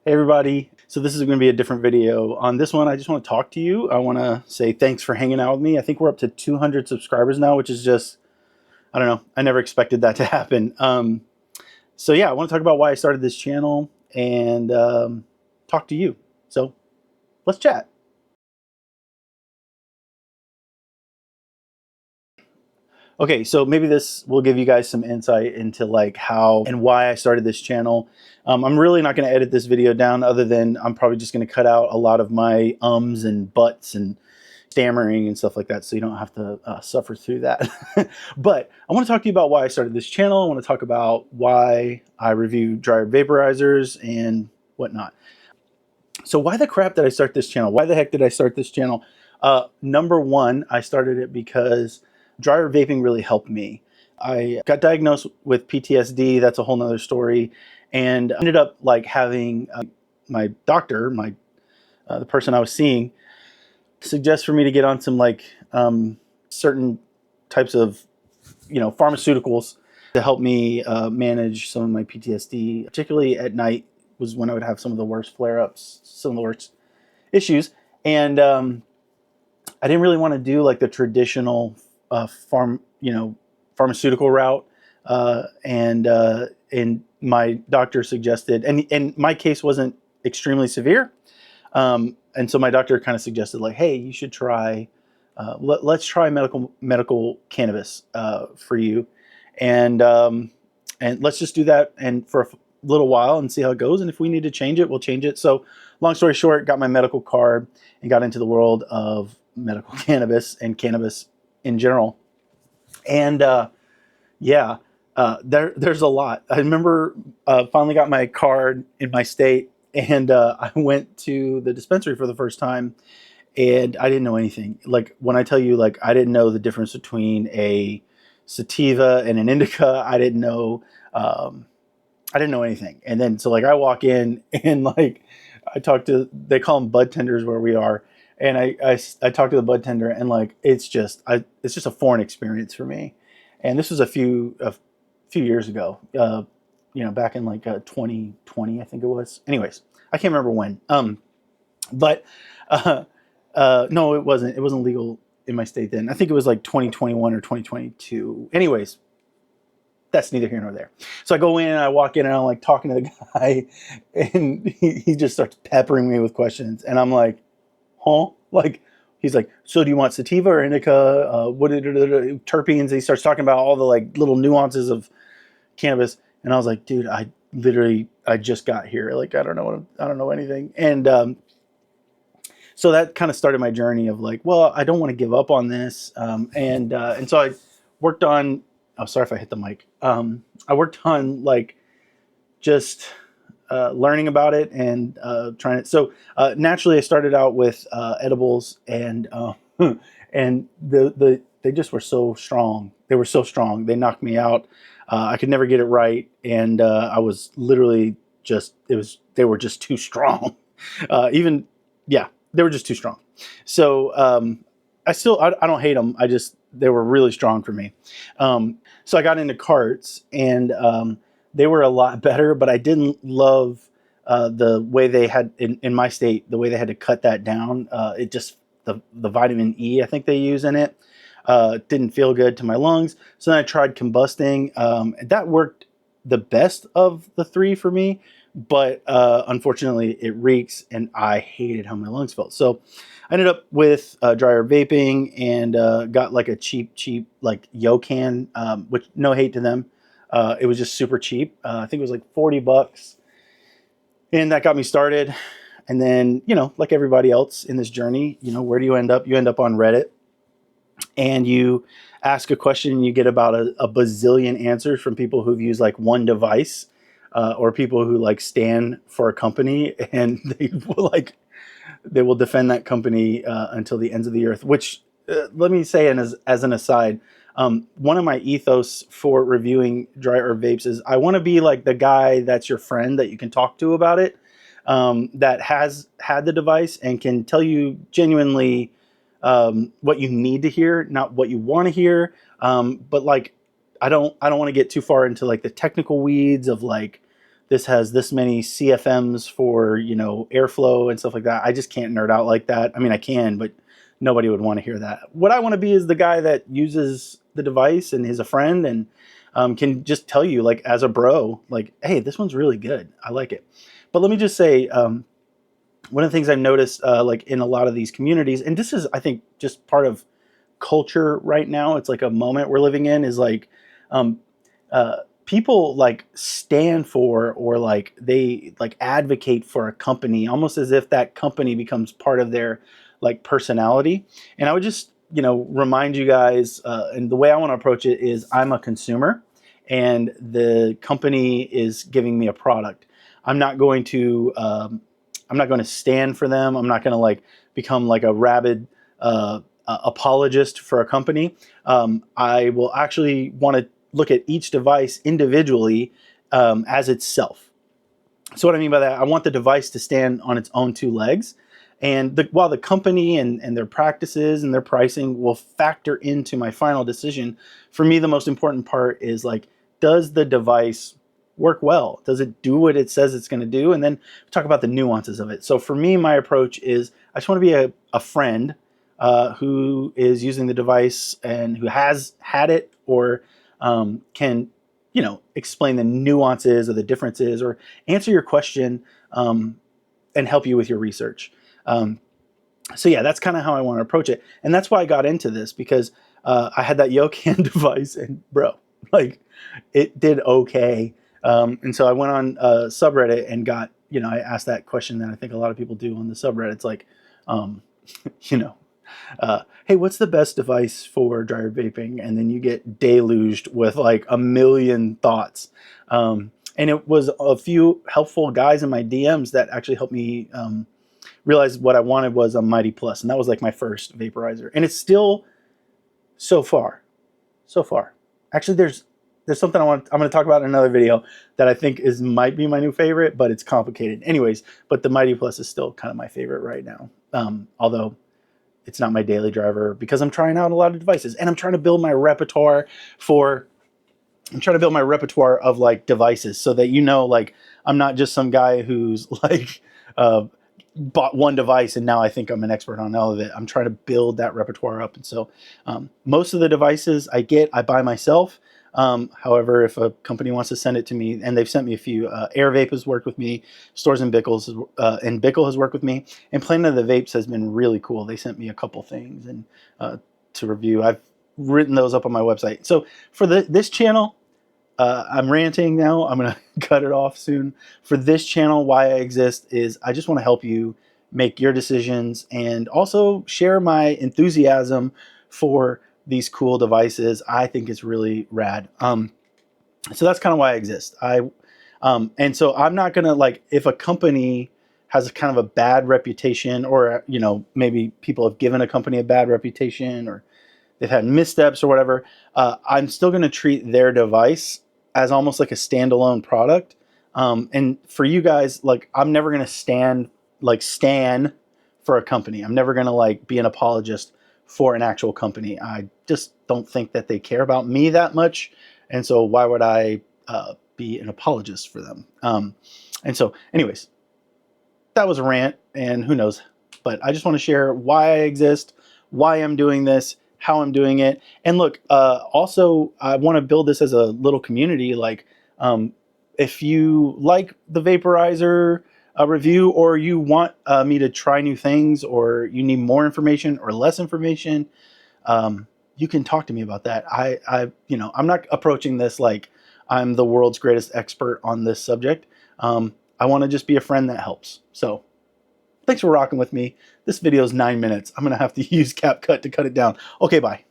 Hey everybody, so this is going to be a different video. On this one, I just want to talk to you. I want to say thanks for hanging out with me. I think we're up to 200 subscribers now, which is just, I don't know, I never expected that to happen. So yeah, I want to talk about why I started this channel and talk to you. So let's chat. Okay, so maybe this will give you guys some insight into like how and why I started this channel. I'm really not going to edit this video down, other than I'm probably just going to cut out a lot of my ums and buts and stammering and stuff like that, so you don't have to suffer through that. But I want to talk to you about why I started this channel. I want to talk about why I review dry herb vaporizers and whatnot. So why the crap did I start this channel? Why the heck did I start this channel? Number one, I started it because dry herb vaping really helped me. I got diagnosed with PTSD. That's a whole nother story. And I ended up like having my doctor, the person I was seeing, suggest for me to get on some like certain types of, pharmaceuticals to help me manage some of my PTSD, particularly at night was when I would have some of the worst flare-ups, some of the worst issues. And I didn't really want to do like the traditional pharmaceutical route. And my doctor suggested, and my case wasn't extremely severe. And so my doctor kind of suggested like, hey, you should try, let's try medical cannabis for you. And let's just do that and for a little while and see how it goes. And if we need to change it, we'll change it. So long story short, got my medical card and got into the world of medical cannabis and cannabis in general. And there's a lot. I remember finally got my card in my state, and I went to the dispensary for the first time, and I didn't know anything. Like when I tell you, like I didn't know the difference between a sativa and an indica. I didn't know anything. And then so like I walk in and like I talk to, they call them bud tenders where we are, and I talk to the bud tender, and like it's just a foreign experience for me. And this was a few years ago, back in like 2020, I think it was. Anyways, I can't remember when. No, it wasn't. It wasn't legal in my state then. I think it was like 2021 or 2022. Anyways, that's neither here nor there. So I go in and I walk in and I'm like talking to the guy, and he just starts peppering me with questions, and I'm like, huh? Like, he's like, so do you want sativa or indica? What terpenes? He starts talking about all the like little nuances of cannabis, and I was like, dude, I just got here. Like, I don't know anything. And so that kind of started my journey of like, well, I don't want to give up on this. And so I worked on. Oh, sorry if I hit the mic. I worked on like just learning about it and trying it. So naturally, I started out with edibles, and and they just were so strong. They were so strong. They knocked me out. I could never get it right, and I was literally they were just too strong. They were just too strong. So I don't hate them. They were really strong for me. So I got into carts, and they were a lot better, but I didn't love the way they had in my state, the way they had to cut that down. It just, the vitamin E I think they use in it didn't feel good to my lungs. So then I tried combusting. That worked the best of the three for me, but unfortunately it reeks, and I hated how my lungs felt. So I ended up with dry herb vaping, and got like a cheap like Yocan, which no hate to them. It was just super cheap. I think it was like $40, and that got me started. And then, like everybody else in this journey, where do you end up? You end up on Reddit, and you ask a question, and you get about a bazillion answers from people who've used like one device, or people who like stand for a company, and they will defend that company until the ends of the earth. Which, let me say, and as an aside, one of my ethos for reviewing dry herb vapes is I want to be like the guy that's your friend that you can talk to about it, that has had the device and can tell you genuinely what you need to hear, not what you want to hear. But like, I don't want to get too far into like the technical weeds of like this has this many CFMs for, you know, airflow and stuff like that. I just can't nerd out like that. I mean, I can, but nobody would want to hear that. What I want to be is the guy that uses the device and is a friend and can just tell you, like, as a bro, like, hey, this one's really good. I like it. But let me just say, one of the things I've noticed, like in a lot of these communities, and this is, I think, just part of culture right now. It's like a moment we're living in, is like people like stand for, or like they like advocate for a company almost as if that company becomes part of their like personality. And I would just, you know, remind you guys, and the way I want to approach it is, I'm a consumer and the company is giving me a product. I'm not going to stand for them. I'm not going to like become like a rabid apologist for a company. I will actually want to look at each device individually as itself. So what I mean by that, I want the device to stand on its own two legs. And while the company and their practices and their pricing will factor into my final decision, for me, the most important part is like, does the device work well? Does it do what it says it's going to do? And then talk about the nuances of it. So for me, my approach is, I just want to be a friend who is using the device and who has had it, or can, you know, explain the nuances or the differences, or answer your question and help you with your research. So yeah, that's kind of how I want to approach it. And that's why I got into this, because I had that Yokan device and bro, like it did okay. And so I went on subreddit and got, you know, I asked that question that I think a lot of people do on the subreddit. It's like, you know, hey, what's the best device for dry herb vaping? And then you get deluged with like a million thoughts. And it was a few helpful guys in my DMs that actually helped me realize what I wanted was a Mighty Plus. And that was like my first vaporizer. And it's still so far. Actually, there's something I'm going to talk about in another video that I think might be my new favorite, but it's complicated. Anyways, but the Mighty Plus is still kind of my favorite right now. Although it's not my daily driver, because I'm trying out a lot of devices and I'm trying to build my repertoire of like devices, so that, you know, like I'm not just some guy who's like bought one device and now I think I'm an expert on all of it. I'm trying to build that repertoire up. And so most of the devices I buy myself. However, if a company wants to send it to me, and they've sent me a few, Air Vape has worked with me, Stores and Bickles, and Bickle has worked with me, and Planet of the Vapes has been really cool. They sent me a couple things and to review. I've written those up on my website. So for this channel, I'm ranting now. I'm going to cut it off soon. For this channel, why I exist is I just want to help you make your decisions and also share my enthusiasm for these cool devices. I think it's really rad. So that's kind of why I exist. And so I'm not going to, like, if a company has a kind of a bad reputation, or, you know, maybe people have given a company a bad reputation, or they've had missteps or whatever, I'm still going to treat their device as almost like a standalone product. And for you guys, like, I'm never going to stan for a company. I'm never going to like be an apologist for an actual company. I just don't think that they care about me that much. And so why would I be an apologist for them? And so anyways, that was a rant, and who knows, but I just want to share why I exist, why I'm doing this, how I'm doing it. And look, also, I want to build this as a little community. Like, if you like the vaporizer review, or you want me to try new things, or you need more information or less information, you can talk to me about that. You know, I'm not approaching this like I'm the world's greatest expert on this subject. I want to just be a friend that helps. So thanks for rocking with me. This video is 9 minutes. I'm going to have to use CapCut to cut it down. Okay, bye.